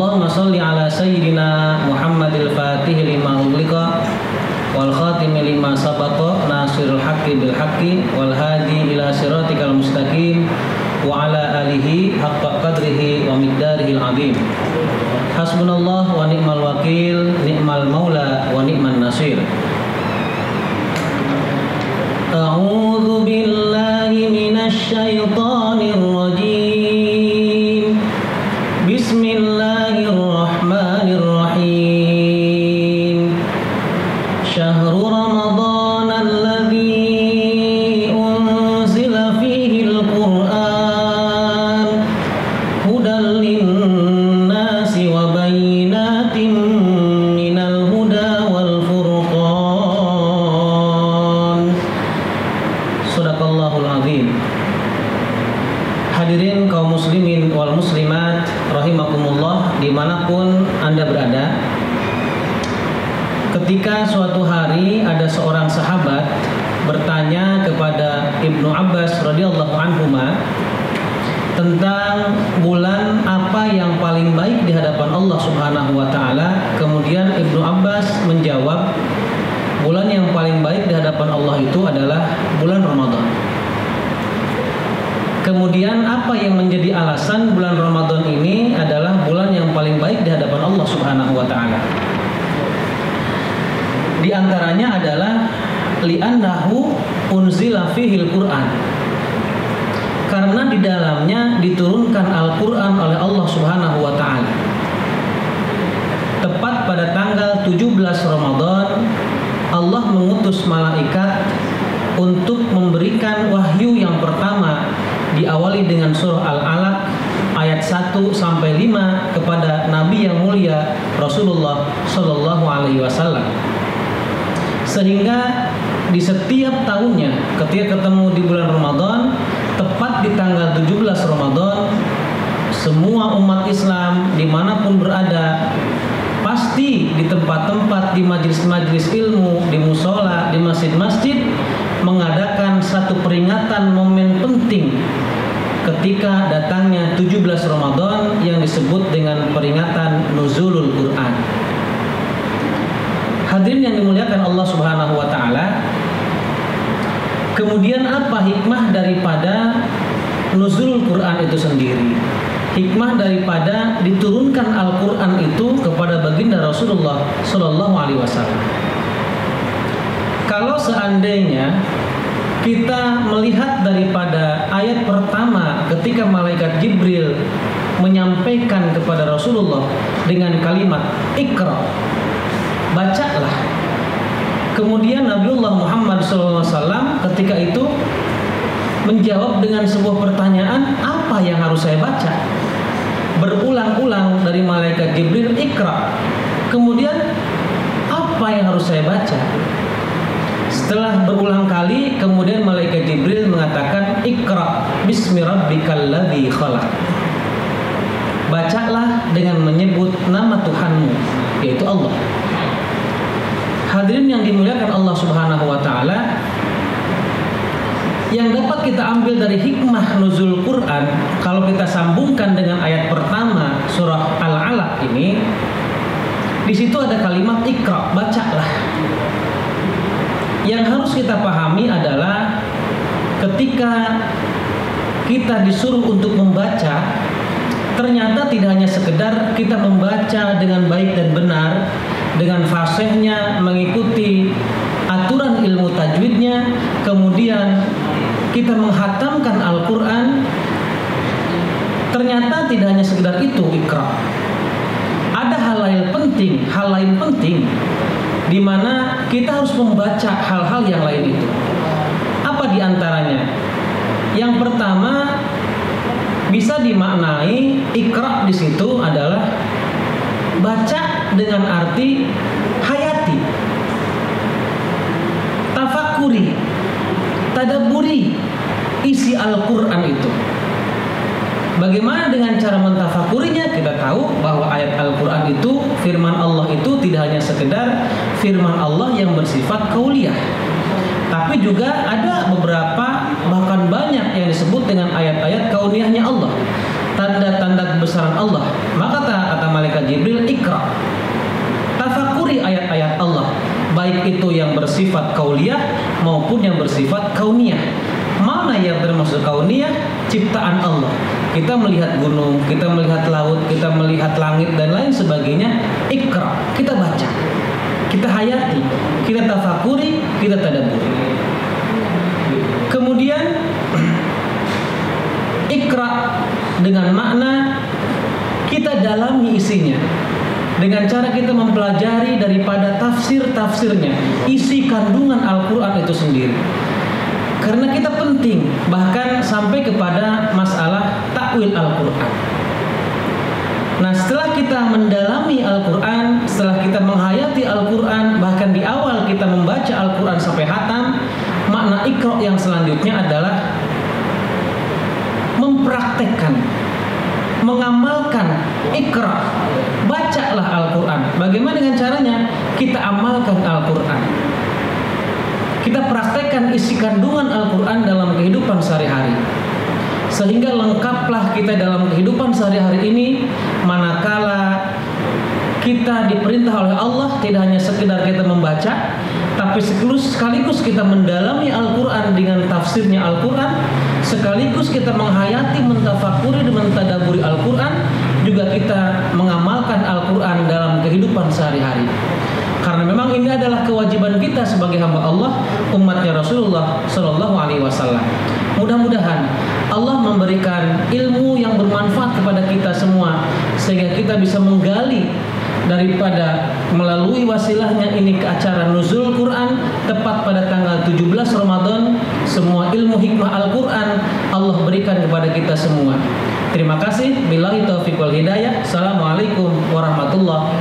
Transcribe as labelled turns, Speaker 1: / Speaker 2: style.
Speaker 1: Allahumma sholli ala sayyidina Muhammadil Fatih lima ughliqa wal khatimi lima sabaqa nasirul haqqi bil haqqi wal hadi ila siratikal mustaqim wa ala alihi haqqa qadrihi wa miqdarihil azim. Hasbunallah wa ni'mal wakil, ni'mal maula wa ni'man nasir. A'udzu billahi minasy syaithanir rajim. Bismillahirrahmanirrahim. Syahrul Ramadan alladzi unzila fihi al-Qur'an hudan lin-nasi wa bayyinatin minal huda wal furqan. Shadaqallahul azim. Hadirin kaum muslimin wal muslimat rahimakumullah dimanapun Anda berada. Ketika suatu hari ada seorang sahabat bertanya kepada Ibnu Abbas radhiyallahu anhuma tentang bulan apa yang paling baik di hadapan Allah Subhanahu wa taala. Kemudian Ibnu Abbas menjawab, bulan yang paling baik di hadapan Allah itu adalah bulan Ramadan. Kemudian apa yang menjadi alasan bulan Ramadan ini adalah bulan yang paling baik di hadapan Allah Subhanahu wa taala? Di antaranya adalah li'annahu unzila fihil Qur'an. Karena di dalamnya diturunkan Al-Qur'an oleh Allah Subhanahu wa taala. Tepat pada tanggal 17 Ramadan Allah mengutus malaikat untuk memberikan wahyu yang pertama, diawali dengan surah Al-Alaq ayat 1 sampai 5 kepada Nabi yang mulia Rasulullah Shallallahu alaihi wasallam. Sehingga di setiap tahunnya ketika ketemu di bulan Ramadan, tepat di tanggal 17 Ramadan, semua umat Islam dimanapun berada, pasti di tempat-tempat, di majelis-majelis ilmu, di musola, di masjid-masjid, mengadakan satu peringatan momen penting ketika datangnya 17 Ramadan yang disebut dengan peringatan Nuzulul Quran. Hadirin yang dimuliakan Allah Subhanahu wa taala, kemudian apa hikmah daripada Nuzulul Quran itu sendiri? Hikmah daripada diturunkan Al-Quran itu kepada baginda Rasulullah Sallallahu alaihi wasallam. Kalau seandainya kita melihat daripada ayat pertama ketika malaikat Jibril menyampaikan kepada Rasulullah dengan kalimat Iqra, bacalah. Kemudian Nabiullah Muhammad SAW ketika itu menjawab dengan sebuah pertanyaan, apa yang harus saya baca? Berulang-ulang dari malaikat Jibril, Iqra. Kemudian apa yang harus saya baca? Setelah berulang kali, kemudian malaikat Jibril mengatakan, Iqra bismi rabbikal ladzi khalaq. Bacalah dengan menyebut nama Tuhanmu, yaitu Allah. Hadirin yang dimuliakan Allah Subhanahu wa taala, yang dapat kita ambil dari hikmah nuzul Quran, kalau kita sambungkan dengan ayat pertama surah Al-Alaq ini, di situ ada kalimat Iqra, bacalah. Yang harus kita pahami adalah ketika kita disuruh untuk membaca, ternyata tidak hanya sekedar kita membaca dengan baik dan benar, dengan fasihnya mengikuti aturan ilmu tajwidnya, kemudian kita menghatamkan Al-Quran. Ternyata tidak hanya sekedar itu Iqra. Ada hal lain penting di mana kita harus membaca hal-hal yang lain itu. Apa di antaranya? Yang pertama, bisa dimaknai Iqra di situ adalah baca dengan arti hayati, tafakuri, tadabburi isi Al-Quran itu. Bagaimana dengan cara mentafakurinya? Kita tahu bahwa ayat Al-Quran itu, firman Allah itu tidak hanya sekedar firman Allah yang bersifat kauliyah, tapi juga ada beberapa, bahkan banyak yang disebut dengan ayat-ayat kauniyahnya Allah, tanda-tanda kebesaran Allah. Maka kata malaikat baik itu yang bersifat kauliyah maupun yang bersifat kauniyah. Mana yang termasuk kauniyah? Ciptaan Allah. Kita melihat gunung, kita melihat laut, kita melihat langit dan lain sebagainya. Ikra, kita baca, kita hayati, kita tafakuri, kita tadabburi. Kemudian ikra dengan makna kita dalami isinya, dengan cara kita mempelajari daripada tafsir-tafsirnya, isi kandungan Al-Quran itu sendiri. Karena kita penting, bahkan sampai kepada masalah takwil Al-Quran. Nah, setelah kita mendalami Al-Quran, setelah kita menghayati Al-Quran, bahkan di awal kita membaca Al-Quran sampai hatam, makna ikra yang selanjutnya adalah mempraktekkan, mengamalkan. Ikra, bacalah Al-Quran. Bagaimana dengan caranya? Kita amalkan Al-Quran. Kita praktekkan isi kandungan Al-Quran dalam kehidupan sehari-hari, sehingga lengkaplah kita dalam kehidupan sehari-hari ini. Manakala kita diperintah oleh Allah, tidak hanya sekedar kita membaca, tapi sekaligus kita mendalami Al-Quran dengan tafsirnya Al-Quran, sekaligus kita menghayati, mentafakuri dan mentadaburi Al-Quran, juga kita mengamalkan Al-Quran dalam kehidupan sehari-hari. Karena memang ini adalah kewajiban kita sebagai hamba Allah, umatnya Rasulullah Shallallahu Alaihi Wasallam. Mudah-mudahan Allah memberikan ilmu yang bermanfaat kepada kita semua, sehingga kita bisa menggali daripada melalui wasilahnya ini ke acara Nuzul Quran tepat pada tanggal 17 Ramadan. Semua ilmu hikmah Al-Quran Allah berikan kepada kita semua. Terima kasih. Billahi taufiq wal hidayah. Assalamualaikum warahmatullahi